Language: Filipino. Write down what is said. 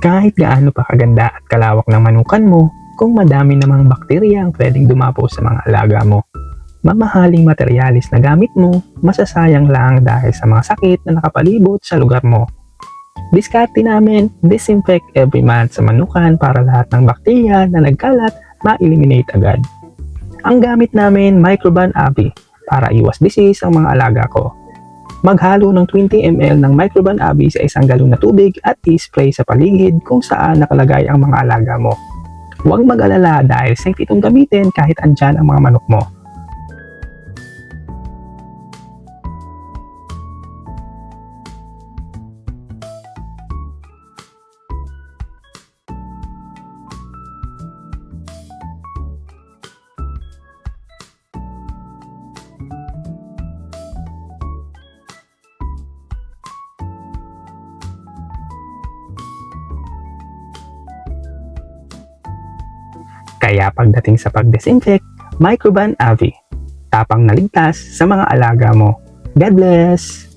Kahit gaano pa kaganda at kalawak ng manukan mo, kung madami namang bakterya ang pwedeng dumapo sa mga alaga mo, mamahaling materyales na gamit mo, masasayang lang dahil sa mga sakit na nakapalibot sa lugar mo. Diskarte namin, disinfect every month sa manukan para lahat ng bakterya na nagkalat ma-eliminate agad. Ang gamit namin, Microban Avi, para iwas disease ang mga alaga ko. Maghalo ng 20 ml ng Microban Avi sa isang galon na tubig at i-spray sa paligid kung saan nakalagay ang mga alaga mo. Huwag mag-alala dahil safe itong gamitin kahit andyan ang mga manok mo. Kaya pagdating sa pag-disinfect, Microban Avi, tapang na ligtas sa mga alaga mo. God bless!